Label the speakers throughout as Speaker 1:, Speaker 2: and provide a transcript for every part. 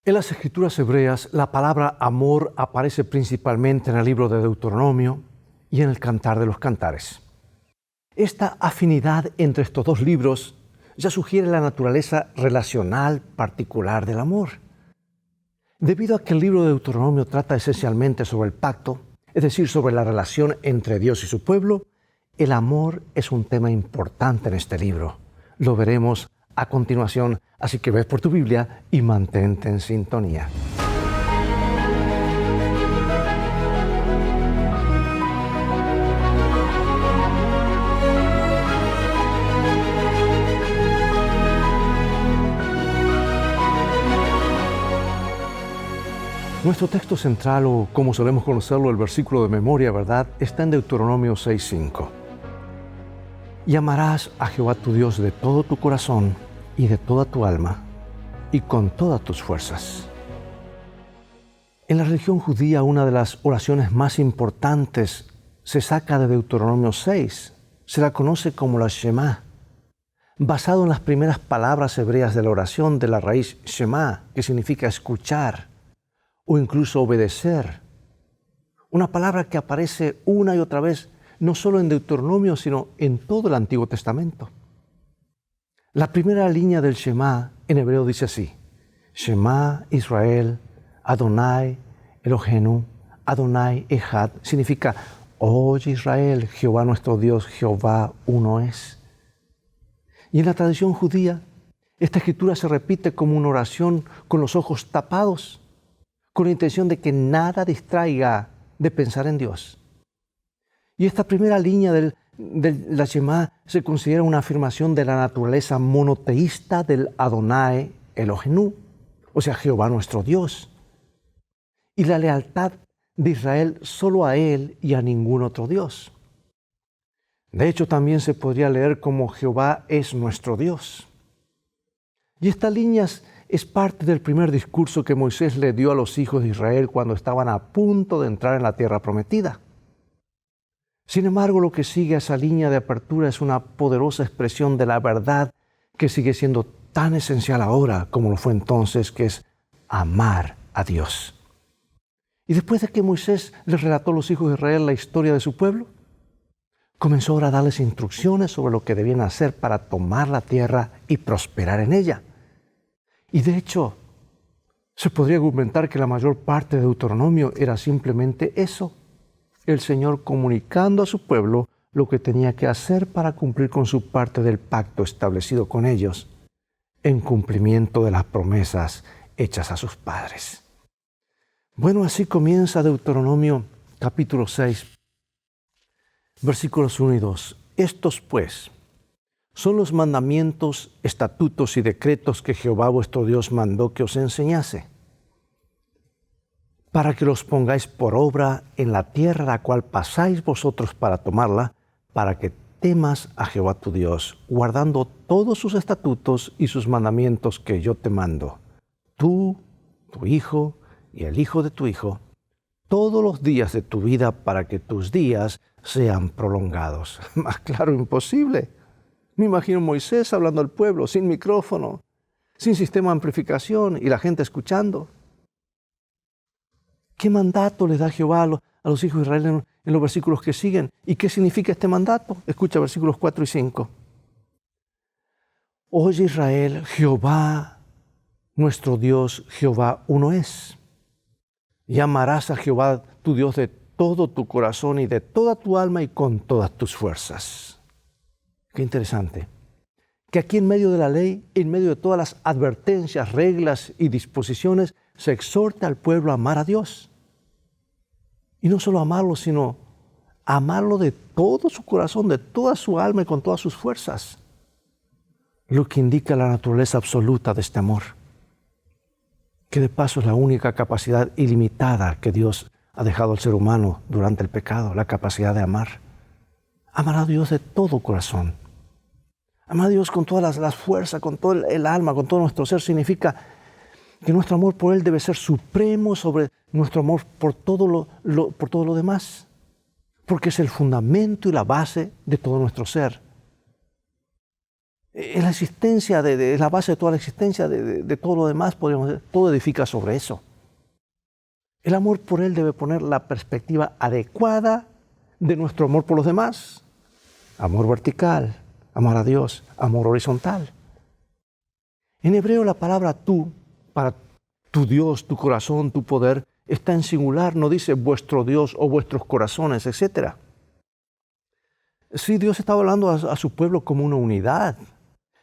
Speaker 1: En las Escrituras hebreas, la palabra amor aparece principalmente en el libro de Deuteronomio y en el Cantar de los Cantares. Esta afinidad entre estos dos libros ya sugiere la naturaleza relacional particular del amor. Debido a que el libro de Deuteronomio trata esencialmente sobre el pacto, es decir, sobre la relación entre Dios y su pueblo, el amor es un tema importante en este libro. Lo veremos a continuación, así que ves por tu Biblia y mantente en sintonía. Nuestro texto central, o como solemos conocerlo, el versículo de memoria, ¿verdad?, está en Deuteronomio 6:5. Y amarás a Jehová tu Dios de todo tu corazón y de toda tu alma y con todas tus fuerzas. En la religión judía, una de las oraciones más importantes se saca de Deuteronomio 6. Se la conoce como la Shema, basado en las primeras palabras hebreas de la oración de la raíz Shema, que significa escuchar o incluso obedecer. Una palabra que aparece una y otra vez, no solo en Deuteronomio, sino en todo el Antiguo Testamento. La primera línea del Shema en hebreo dice así: Shema Israel, Adonai Eloheinu, Adonai Echad. Significa: oye Israel, Jehová nuestro Dios, Jehová uno es. Y en la tradición judía, esta escritura se repite como una oración con los ojos tapados, con la intención de que nada distraiga de pensar en Dios. Y esta primera línea de la Shema se considera una afirmación de la naturaleza monoteísta del Adonai Eloheinu, o sea, Jehová nuestro Dios, y la lealtad de Israel solo a Él y a ningún otro Dios. De hecho, también se podría leer como Jehová es nuestro Dios. Y esta línea es parte del primer discurso que Moisés le dio a los hijos de Israel cuando estaban a punto de entrar en la tierra prometida. Sin embargo, lo que sigue a esa línea de apertura es una poderosa expresión de la verdad que sigue siendo tan esencial ahora como lo fue entonces, que es amar a Dios. Y después de que Moisés les relató a los hijos de Israel la historia de su pueblo, comenzó ahora a darles instrucciones sobre lo que debían hacer para tomar la tierra y prosperar en ella. Y de hecho, se podría argumentar que la mayor parte de Deuteronomio era simplemente eso: el Señor comunicando a su pueblo lo que tenía que hacer para cumplir con su parte del pacto establecido con ellos, en cumplimiento de las promesas hechas a sus padres. Bueno, así comienza Deuteronomio capítulo 6, versículos 1 y 2. Estos, pues, son los mandamientos, estatutos y decretos que Jehová vuestro Dios mandó que os enseñase, para que los pongáis por obra en la tierra a la cual pasáis vosotros para tomarla, para que temas a Jehová tu Dios, guardando todos sus estatutos y sus mandamientos que yo te mando, tú, tu hijo y el hijo de tu hijo, todos los días de tu vida, para que tus días sean prolongados. Más claro, imposible. Me imagino Moisés hablando al pueblo, sin micrófono, sin sistema de amplificación y la gente escuchando. ¿Qué mandato le da Jehová a los hijos de Israel en los versículos que siguen? ¿Y qué significa este mandato? Escucha versículos 4 y 5. Oye Israel, Jehová, nuestro Dios, Jehová uno es. Y amarás a Jehová tu Dios de todo tu corazón y de toda tu alma y con todas tus fuerzas. Qué interesante, que aquí en medio de la ley, en medio de todas las advertencias, reglas y disposiciones, se exhorta al pueblo a amar a Dios. Y no solo amarlo, sino amarlo de todo su corazón, de toda su alma y con todas sus fuerzas. Lo que indica la naturaleza absoluta de este amor, que de paso es la única capacidad ilimitada que Dios ha dejado al ser humano durante el pecado, la capacidad de amar. Amar a Dios de todo corazón. Amar a Dios con todas las fuerzas, con todo el alma, con todo nuestro ser, significa que nuestro amor por Él debe ser supremo sobre nuestro amor por todo lo demás, porque es el fundamento y la base de todo nuestro ser. Es la existencia, es la base de toda la existencia, de todo lo demás, podríamos decir, todo edifica sobre eso. El amor por Él debe poner la perspectiva adecuada de nuestro amor por los demás. Amor vertical, amor a Dios, amor horizontal. En hebreo la palabra tú, para tu Dios, tu corazón, tu poder, está en singular, no dice vuestro Dios o vuestros corazones, etc. Sí, Dios estaba hablando a su pueblo como una unidad,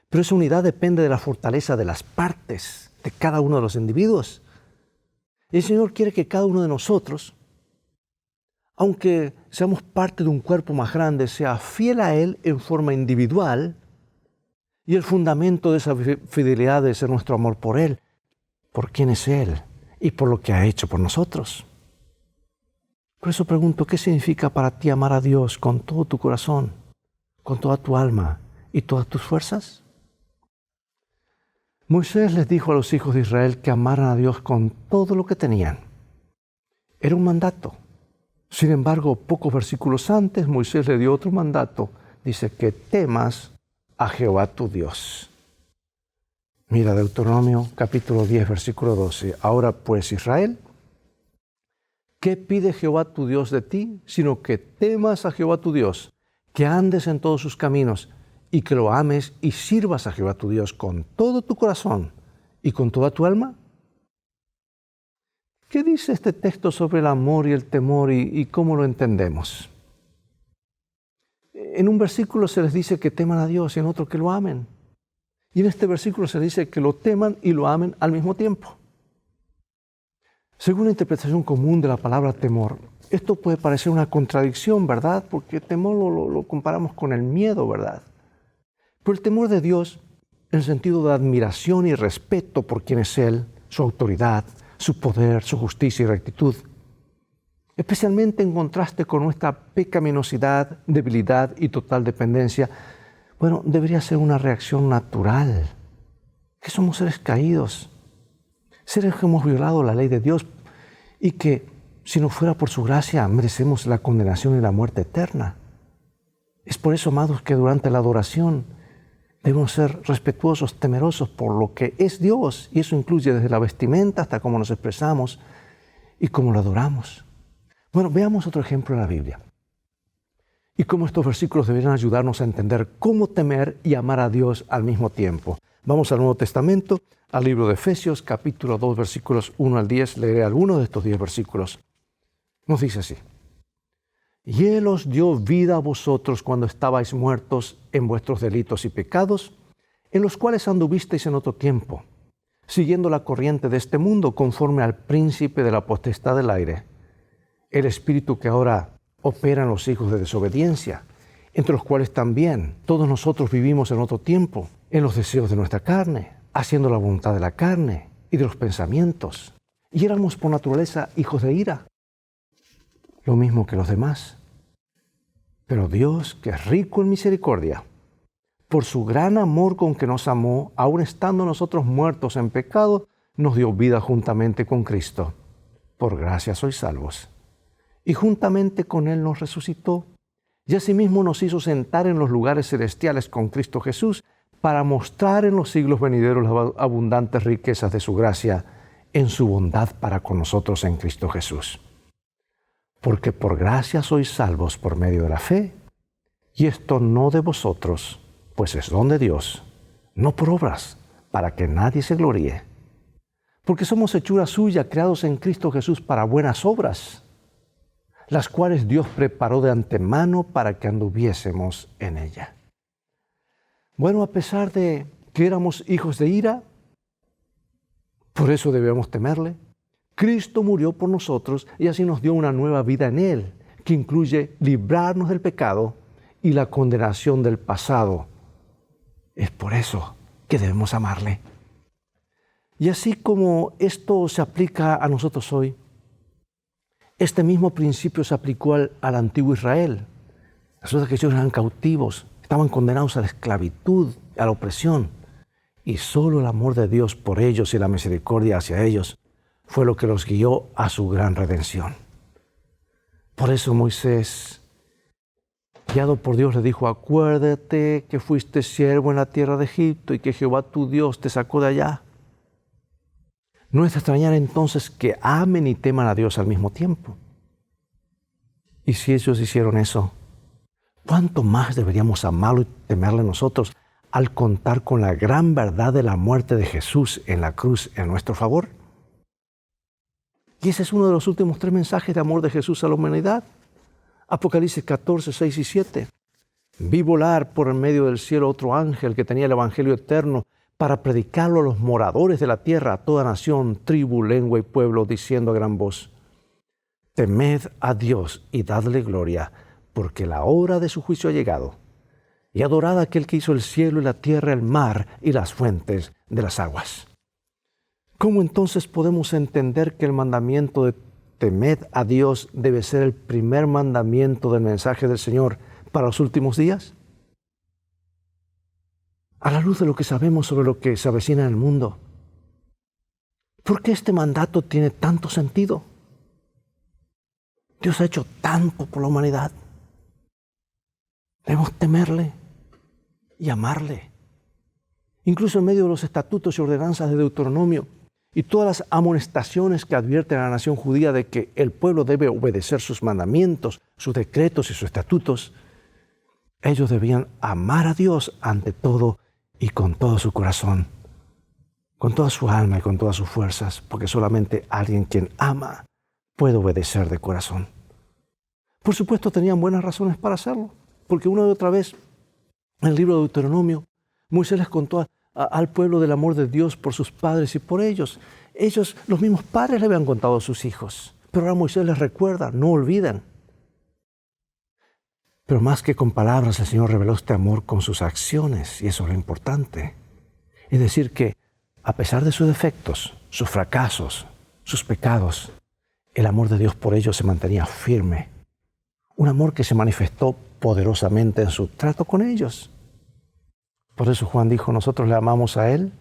Speaker 1: pero esa unidad depende de la fortaleza de las partes, de cada uno de los individuos. Y el Señor quiere que cada uno de nosotros, aunque seamos parte de un cuerpo más grande, sea fiel a Él en forma individual, y el fundamento de esa fidelidad debe ser nuestro amor por Él, por quién es Él y por lo que ha hecho por nosotros. Por eso pregunto, ¿qué significa para ti amar a Dios con todo tu corazón, con toda tu alma y todas tus fuerzas? Moisés les dijo a los hijos de Israel que amaran a Dios con todo lo que tenían. Era un mandato. Sin embargo, pocos versículos antes, Moisés le dio otro mandato. Dice que temas a Jehová tu Dios. Mira Deuteronomio capítulo 10, versículo 12. Ahora pues, Israel, ¿qué pide Jehová tu Dios de ti? Sino que temas a Jehová tu Dios, que andes en todos sus caminos, y que lo ames y sirvas a Jehová tu Dios con todo tu corazón y con toda tu alma. ¿Qué dice este texto sobre el amor y el temor y cómo lo entendemos? En un versículo se les dice que teman a Dios y en otro que lo amen. Y en este versículo se dice que lo teman y lo amen al mismo tiempo. Según la interpretación común de la palabra temor, esto puede parecer una contradicción, ¿verdad? Porque temor lo comparamos con el miedo, ¿verdad? Pero el temor de Dios, en el sentido de admiración y respeto por quien es Él, su autoridad, su poder, su justicia y rectitud, especialmente en contraste con nuestra pecaminosidad, debilidad y total dependencia, bueno, debería ser una reacción natural, que somos seres caídos, seres que hemos violado la ley de Dios y que, si no fuera por su gracia, merecemos la condenación y la muerte eterna. Es por eso, amados, que durante la adoración debemos ser respetuosos, temerosos por lo que es Dios, y eso incluye desde la vestimenta hasta cómo nos expresamos y cómo lo adoramos. Bueno, veamos otro ejemplo en la Biblia. Y cómo estos versículos deberían ayudarnos a entender cómo temer y amar a Dios al mismo tiempo. Vamos al Nuevo Testamento, al libro de Efesios, capítulo 2, versículos 1 al 10. Leeré algunos de estos 10 versículos. Nos dice así. Y Él os dio vida a vosotros cuando estabais muertos en vuestros delitos y pecados, en los cuales anduvisteis en otro tiempo, siguiendo la corriente de este mundo conforme al príncipe de la potestad del aire, el espíritu que ahora opera en los hijos de desobediencia, entre los cuales también todos nosotros vivimos en otro tiempo, en los deseos de nuestra carne, haciendo la voluntad de la carne y de los pensamientos, y éramos por naturaleza hijos de ira, lo mismo que los demás. Pero Dios, que es rico en misericordia, por su gran amor con que nos amó, aun estando nosotros muertos en pecado, nos dio vida juntamente con Cristo. Por gracia sois salvos. Y juntamente con Él nos resucitó, y asimismo nos hizo sentar en los lugares celestiales con Cristo Jesús, para mostrar en los siglos venideros las abundantes riquezas de su gracia en su bondad para con nosotros en Cristo Jesús. Porque por gracia sois salvos por medio de la fe, y esto no de vosotros, pues es don de Dios, no por obras, para que nadie se gloríe. Porque somos hechura suya, creados en Cristo Jesús para buenas obras, las cuales Dios preparó de antemano para que anduviésemos en ella. Bueno, a pesar de que éramos hijos de ira, por eso debemos temerle. Cristo murió por nosotros y así nos dio una nueva vida en Él, que incluye librarnos del pecado y la condenación del pasado. Es por eso que debemos amarle. Y así como esto se aplica a nosotros hoy, este mismo principio se aplicó al antiguo Israel. Resulta que ellos eran cautivos, estaban condenados a la esclavitud, a la opresión. Y solo el amor de Dios por ellos y la misericordia hacia ellos fue lo que los guió a su gran redención. Por eso Moisés guiado por Dios, le dijo: acuérdate que fuiste siervo en la tierra de Egipto y que Jehová tu Dios te sacó de allá. No es de extrañar entonces que amen y teman a Dios al mismo tiempo. Y si ellos hicieron eso, ¿cuánto más deberíamos amarlo y temerle nosotros al contar con la gran verdad de la muerte de Jesús en la cruz en nuestro favor? Y ese es uno de los últimos 3 mensajes de amor de Jesús a la humanidad. Apocalipsis 14, 6 y 7. Vi volar por el medio del cielo otro ángel que tenía el evangelio eterno para predicarlo a los moradores de la tierra, a toda nación, tribu, lengua y pueblo, diciendo a gran voz: temed a Dios y dadle gloria, porque la hora de su juicio ha llegado. Y adorad a aquel que hizo el cielo y la tierra, el mar y las fuentes de las aguas. ¿Cómo entonces podemos entender que el mandamiento de temed a Dios debe ser el primer mandamiento del mensaje del Señor para los últimos días? A la luz de lo que sabemos sobre lo que se avecina en el mundo, ¿por qué este mandato tiene tanto sentido? Dios ha hecho tanto por la humanidad. Debemos temerle y amarle. Incluso en medio de los estatutos y ordenanzas de Deuteronomio y todas las amonestaciones que advierten a la nación judía de que el pueblo debe obedecer sus mandamientos, sus decretos y sus estatutos, ellos debían amar a Dios ante todo y con todo su corazón, con toda su alma y con todas sus fuerzas, porque solamente alguien quien ama puede obedecer de corazón. Por supuesto, tenían buenas razones para hacerlo, porque una y otra vez en el libro de Deuteronomio, Moisés les contó al pueblo del amor de Dios por sus padres y por ellos. Ellos, los mismos padres, le habían contado a sus hijos, pero ahora Moisés les recuerda, no olviden. Pero más que con palabras, el Señor reveló este amor con sus acciones, y eso es lo importante. Es decir, que a pesar de sus defectos, sus fracasos, sus pecados, el amor de Dios por ellos se mantenía firme. Un amor que se manifestó poderosamente en su trato con ellos. Por eso Juan dijo: nosotros le amamos a Él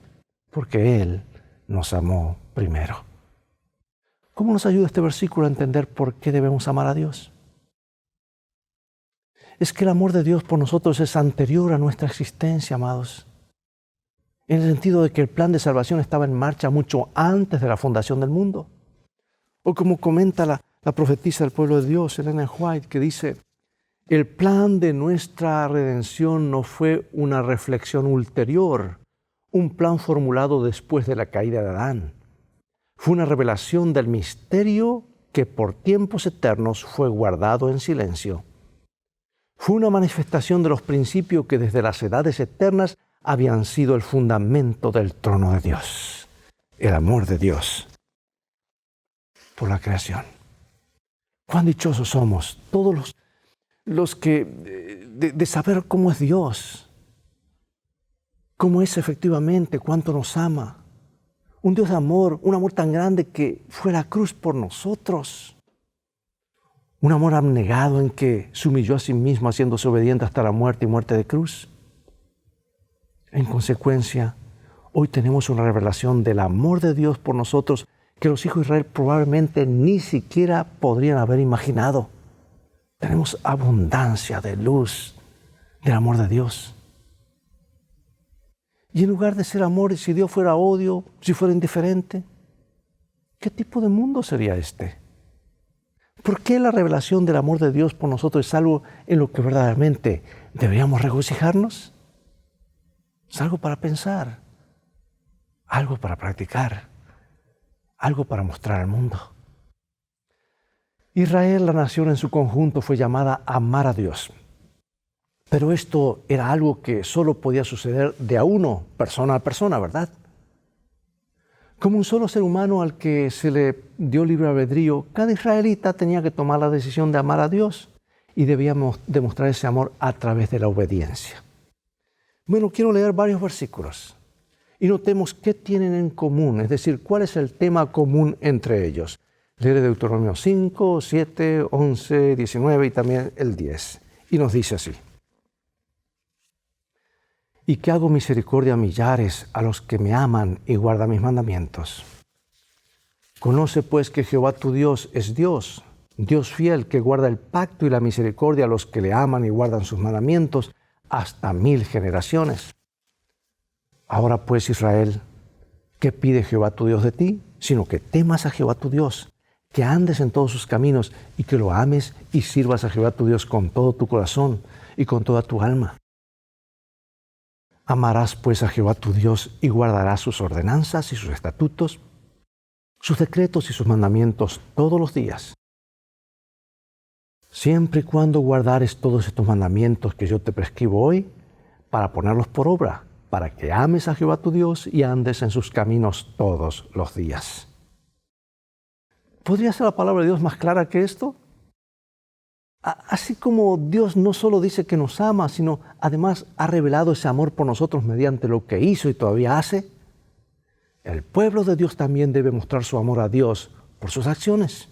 Speaker 1: porque Él nos amó primero. ¿Cómo nos ayuda este versículo a entender por qué debemos amar a Dios? Es que el amor de Dios por nosotros es anterior a nuestra existencia, amados. En el sentido de que el plan de salvación estaba en marcha mucho antes de la fundación del mundo. O como comenta la profetisa del pueblo de Dios, Ellen White, que dice: el plan de nuestra redención no fue una reflexión ulterior, un plan formulado después de la caída de Adán. Fue una revelación del misterio que por tiempos eternos fue guardado en silencio. Fue una manifestación de los principios que desde las edades eternas habían sido el fundamento del trono de Dios. El amor de Dios por la creación. Cuán dichosos somos todos los que de saber cómo es Dios, cómo es efectivamente, cuánto nos ama. Un Dios de amor, un amor tan grande que fue a la cruz por nosotros. Un amor abnegado en que se humilló a sí mismo haciéndose obediente hasta la muerte y muerte de cruz. En consecuencia, hoy tenemos una revelación del amor de Dios por nosotros que los hijos de Israel probablemente ni siquiera podrían haber imaginado. Tenemos abundancia de luz del amor de Dios. Y en lugar de ser amor, si Dios fuera odio, si fuera indiferente, ¿qué tipo de mundo sería este? ¿Por qué la revelación del amor de Dios por nosotros es algo en lo que verdaderamente deberíamos regocijarnos? Es algo para pensar, algo para practicar, algo para mostrar al mundo. Israel, la nación en su conjunto, fue llamada a amar a Dios. Pero esto era algo que solo podía suceder de a uno, persona a persona, ¿verdad? Como un solo ser humano al que se le dio libre albedrío, cada israelita tenía que tomar la decisión de amar a Dios y debíamos demostrar ese amor a través de la obediencia. Bueno, quiero leer varios versículos y notemos qué tienen en común, es decir, cuál es el tema común entre ellos. Leeré Deuteronomio 5, 7, 11, 19 y también el 10. Y nos dice así: y que hago misericordia a millares a los que me aman y guardan mis mandamientos. Conoce pues que Jehová tu Dios es Dios, Dios fiel que guarda el pacto y la misericordia a los que le aman y guardan sus mandamientos hasta 1000 generaciones. Ahora pues, Israel, ¿qué pide Jehová tu Dios de ti? Sino que temas a Jehová tu Dios, que andes en todos sus caminos y que lo ames y sirvas a Jehová tu Dios con todo tu corazón y con toda tu alma. Amarás pues a Jehová tu Dios y guardarás sus ordenanzas y sus estatutos, sus decretos y sus mandamientos todos los días. Siempre y cuando guardares todos estos mandamientos que yo te prescribo hoy, para ponerlos por obra, para que ames a Jehová tu Dios y andes en sus caminos todos los días. ¿Podría ser la palabra de Dios más clara que esto? Así como Dios no solo dice que nos ama, sino además ha revelado ese amor por nosotros mediante lo que hizo y todavía hace, el pueblo de Dios también debe mostrar su amor a Dios por sus acciones.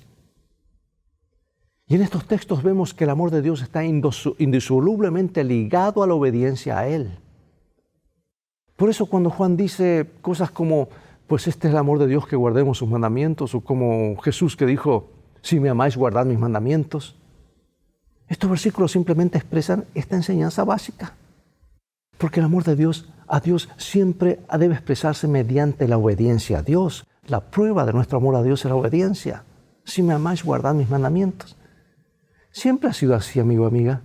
Speaker 1: Y en estos textos vemos que el amor de Dios está indisolublemente ligado a la obediencia a Él. Por eso cuando Juan dice cosas como, pues este es el amor de Dios que guardemos sus mandamientos, o como Jesús que dijo, si me amáis, guardad mis mandamientos, estos versículos simplemente expresan esta enseñanza básica. Porque el amor de Dios a Dios siempre debe expresarse mediante la obediencia a Dios. La prueba de nuestro amor a Dios es la obediencia. Si me amáis, guardad mis mandamientos. Siempre ha sido así, amigo, amiga.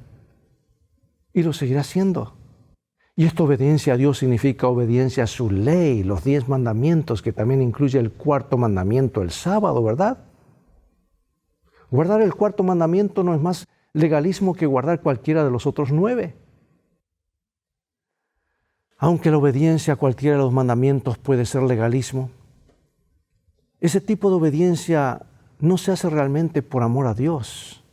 Speaker 1: Y lo seguirá siendo. Y esta obediencia a Dios significa obediencia a su ley, los 10 mandamientos, que también incluye el 4º mandamiento, el sábado, ¿verdad? Guardar el 4º mandamiento no es más legalismo que guardar cualquiera de los otros 9. Aunque la obediencia a cualquiera de los mandamientos puede ser legalismo, ese tipo de obediencia no se hace realmente por amor a Dios.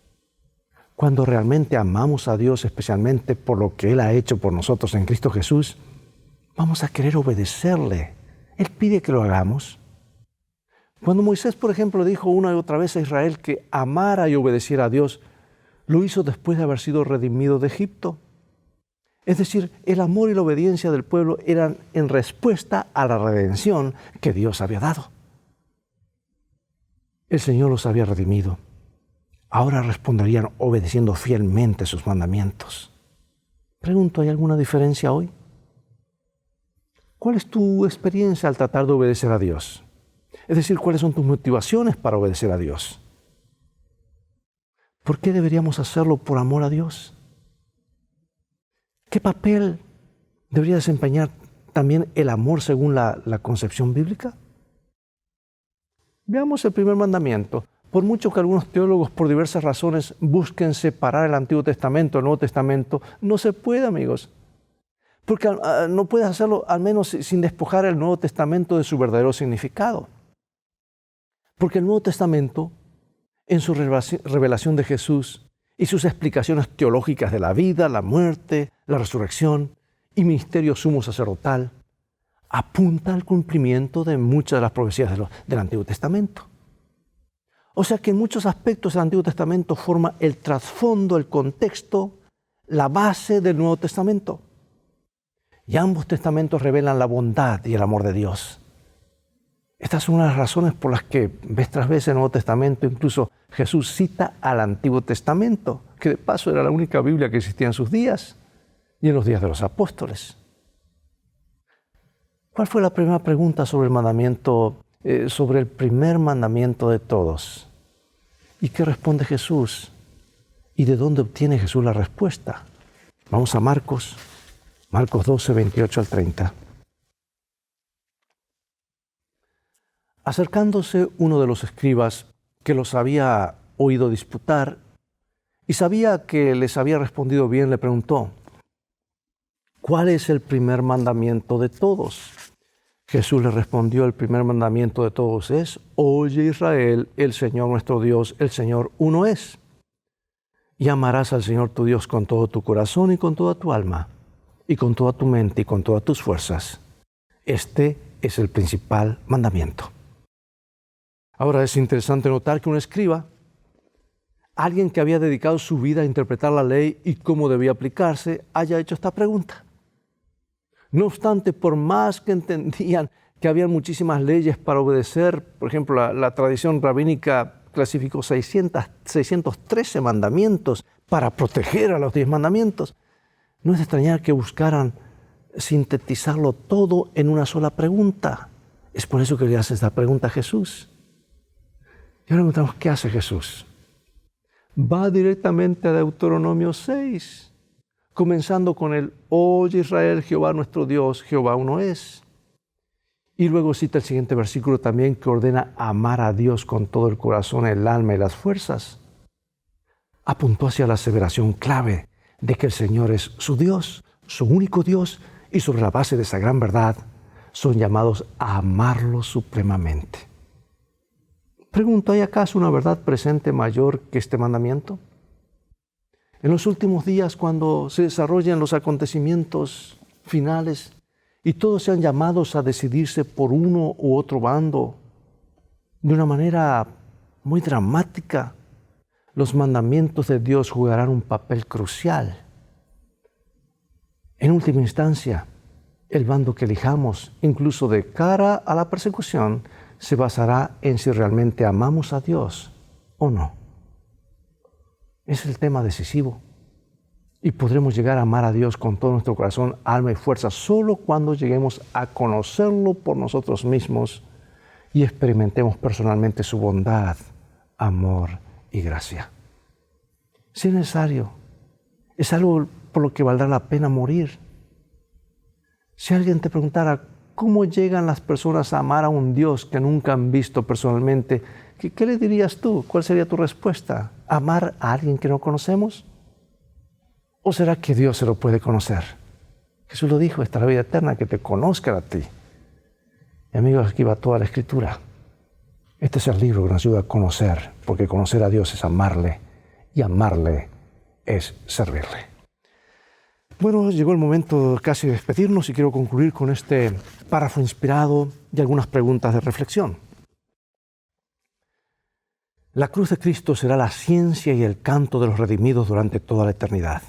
Speaker 1: Cuando realmente amamos a Dios, especialmente por lo que Él ha hecho por nosotros en Cristo Jesús, vamos a querer obedecerle. Él pide que lo hagamos. Cuando Moisés, por ejemplo, dijo una y otra vez a Israel que amara y obedeciera a Dios, lo hizo después de haber sido redimido de Egipto. Es decir, el amor y la obediencia del pueblo eran en respuesta a la redención que Dios había dado. El Señor los había redimido. Ahora responderían obedeciendo fielmente sus mandamientos. Pregunto, ¿hay alguna diferencia hoy? ¿Cuál es tu experiencia al tratar de obedecer a Dios? Es decir, ¿cuáles son tus motivaciones para obedecer a Dios? ¿Por qué deberíamos hacerlo por amor a Dios? ¿Qué papel debería desempeñar también el amor según la concepción bíblica? Veamos el primer mandamiento. Por mucho que algunos teólogos, por diversas razones, busquen separar el Antiguo Testamento del Nuevo Testamento, no se puede, amigos. Porque no puedes hacerlo al menos sin despojar el Nuevo Testamento de su verdadero significado. Porque el Nuevo Testamento, en su revelación de Jesús y sus explicaciones teológicas de la vida, la muerte, la resurrección y ministerio sumo sacerdotal, apunta al cumplimiento de muchas de las profecías del Antiguo Testamento. O sea que en muchos aspectos el Antiguo Testamento forma el trasfondo, el contexto, la base del Nuevo Testamento. Y ambos testamentos revelan la bondad y el amor de Dios. Estas son las razones por las que vez tras vez en el Nuevo Testamento incluso Jesús cita al Antiguo Testamento, que de paso era la única Biblia que existía en sus días y en los días de los apóstoles. ¿Cuál fue la primera pregunta sobre el mandamiento? Sobre el primer mandamiento de todos. ¿Y qué responde Jesús? ¿Y de dónde obtiene Jesús la respuesta? Vamos a Marcos 12, 28 al 30. Acercándose uno de los escribas que los había oído disputar y sabía que les había respondido bien, le preguntó, ¿cuál es el primer mandamiento de todos? Jesús le respondió, el primer mandamiento de todos es, oye Israel, el Señor nuestro Dios, el Señor uno es. Y amarás al Señor tu Dios con todo tu corazón y con toda tu alma, y con toda tu mente y con todas tus fuerzas. Este es el principal mandamiento. Ahora es interesante notar que un escriba, alguien que había dedicado su vida a interpretar la ley y cómo debía aplicarse, haya hecho esta pregunta. No obstante, por más que entendían que había muchísimas leyes para obedecer, por ejemplo, la tradición rabínica clasificó 613 mandamientos para proteger a los 10 mandamientos. No es de extrañar que buscaran sintetizarlo todo en una sola pregunta. Es por eso que le hace esta pregunta a Jesús. Y ahora preguntamos, ¿qué hace Jesús? Va directamente a Deuteronomio 6, comenzando con el Oye Israel, Jehová nuestro Dios, Jehová uno es. Y luego cita el siguiente versículo también que ordena amar a Dios con todo el corazón, el alma y las fuerzas. Apuntó hacia la aseveración clave de que el Señor es su Dios, su único Dios, y sobre la base de esa gran verdad son llamados a amarlo supremamente. Pregunto, ¿hay acaso una verdad presente mayor que este mandamiento? En los últimos días, cuando se desarrollan los acontecimientos finales y todos sean llamados a decidirse por uno u otro bando, de una manera muy dramática, los mandamientos de Dios jugarán un papel crucial. En última instancia, el bando que elijamos, incluso de cara a la persecución, se basará en si realmente amamos a Dios o no. Es el tema decisivo. Y podremos llegar a amar a Dios con todo nuestro corazón, alma y fuerza solo cuando lleguemos a conocerlo por nosotros mismos y experimentemos personalmente su bondad, amor y gracia. Si es necesario, es algo por lo que valdrá la pena morir. Si alguien te preguntara, ¿cómo llegan las personas a amar a un Dios que nunca han visto personalmente? ¿Qué le dirías tú? ¿Cuál sería tu respuesta? ¿Amar a alguien que no conocemos? ¿O será que Dios se lo puede conocer? Jesús lo dijo, esta es la vida eterna, que te conozcan a ti. Y amigos, aquí va toda la Escritura. Este es el libro que nos ayuda a conocer, porque conocer a Dios es amarle, y amarle es servirle. Bueno, llegó el momento casi de despedirnos y quiero concluir con este párrafo inspirado y algunas preguntas de reflexión. La cruz de Cristo será la ciencia y el canto de los redimidos durante toda la eternidad.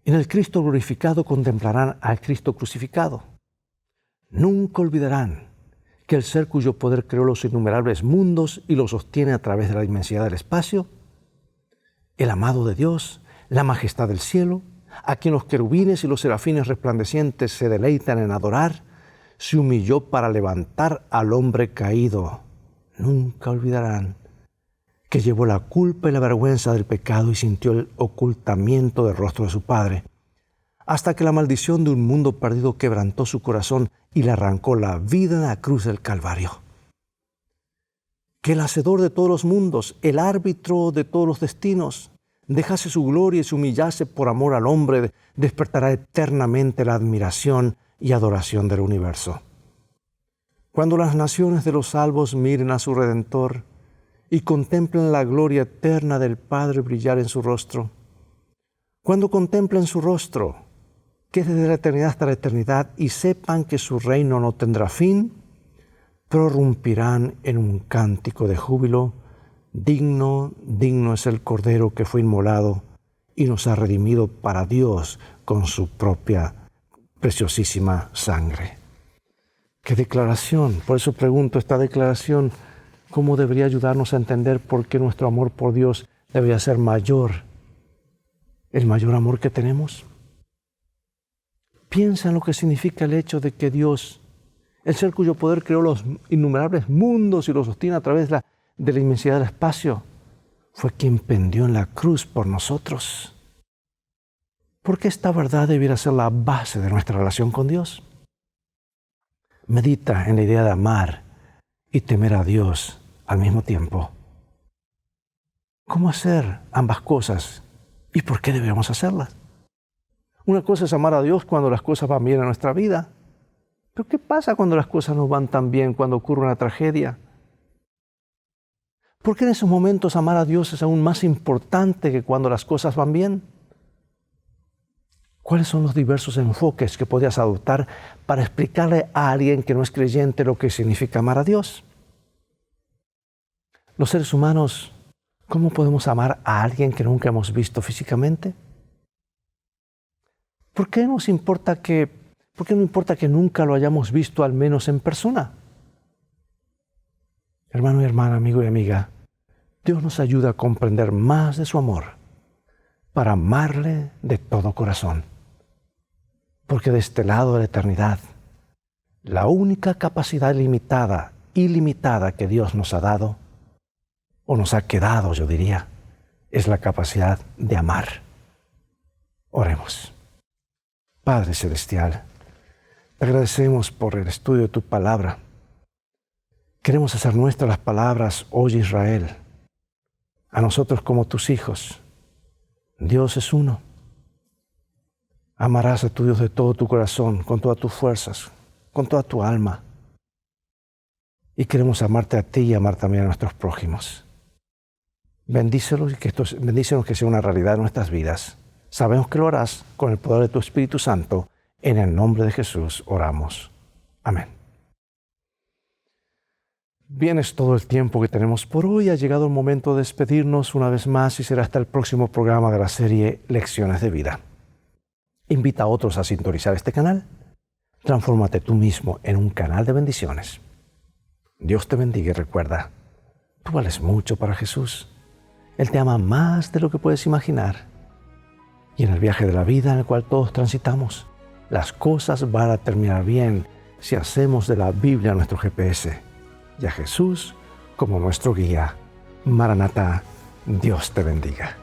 Speaker 1: En el Cristo glorificado contemplarán al Cristo crucificado. Nunca olvidarán que el ser cuyo poder creó los innumerables mundos y los sostiene a través de la inmensidad del espacio, el amado de Dios, la majestad del cielo, a quien los querubines y los serafines resplandecientes se deleitan en adorar, se humilló para levantar al hombre caído. Nunca olvidarán que llevó la culpa y la vergüenza del pecado y sintió el ocultamiento del rostro de su Padre, hasta que la maldición de un mundo perdido quebrantó su corazón y le arrancó la vida en la cruz del Calvario. Que el hacedor de todos los mundos, el árbitro de todos los destinos, dejase su gloria y se humillase por amor al hombre, despertará eternamente la admiración y adoración del universo. Cuando las naciones de los salvos miren a su Redentor y contemplen la gloria eterna del Padre brillar en su rostro, cuando contemplen su rostro, que es desde la eternidad hasta la eternidad, y sepan que su reino no tendrá fin, prorrumpirán en un cántico de júbilo. Digno, digno es el Cordero que fue inmolado y nos ha redimido para Dios con su propia preciosísima sangre. ¡Qué declaración! Por eso pregunto, esta declaración, ¿cómo debería ayudarnos a entender por qué nuestro amor por Dios debería ser mayor? ¿El mayor amor que tenemos? Piensa en lo que significa el hecho de que Dios, el ser cuyo poder creó los innumerables mundos y los sostiene a través de la inmensidad del espacio, fue quien pendió en la cruz por nosotros. ¿Por qué esta verdad debiera ser la base de nuestra relación con Dios? Medita en la idea de amar y temer a Dios al mismo tiempo. ¿Cómo hacer ambas cosas y por qué debemos hacerlas? Una cosa es amar a Dios cuando las cosas van bien en nuestra vida. Pero ¿qué pasa cuando las cosas no van tan bien, cuando ocurre una tragedia? ¿Por qué en esos momentos amar a Dios es aún más importante que cuando las cosas van bien? ¿Cuáles son los diversos enfoques que podrías adoptar para explicarle a alguien que no es creyente lo que significa amar a Dios? Los seres humanos, ¿cómo podemos amar a alguien que nunca hemos visto físicamente? ¿Por qué no importa que nunca lo hayamos visto al menos en persona? Hermano y hermana, amigo y amiga, Dios nos ayuda a comprender más de su amor para amarle de todo corazón. Porque de este lado de la eternidad, la única capacidad ilimitada que Dios nos ha dado, o nos ha quedado, yo diría, es la capacidad de amar. Oremos. Padre Celestial, te agradecemos por el estudio de tu palabra. Queremos hacer nuestras las palabras, oye Israel, a nosotros como tus hijos. Dios es uno. Amarás a tu Dios de todo tu corazón, con todas tus fuerzas, con toda tu alma. Y queremos amarte a ti y amar también a nuestros prójimos. Bendícelos y bendícenos que sea una realidad en nuestras vidas. Sabemos que lo harás con el poder de tu Espíritu Santo. En el nombre de Jesús oramos. Amén. Bien, es todo el tiempo que tenemos por hoy. Ha llegado el momento de despedirnos una vez más y será hasta el próximo programa de la serie Lecciones de Vida. Invita a otros a sintonizar este canal. Transfórmate tú mismo en un canal de bendiciones. Dios te bendiga y recuerda, tú vales mucho para Jesús. Él te ama más de lo que puedes imaginar. Y en el viaje de la vida en el cual todos transitamos, las cosas van a terminar bien si hacemos de la Biblia nuestro GPS y a Jesús como nuestro guía. Maranatá, Dios te bendiga.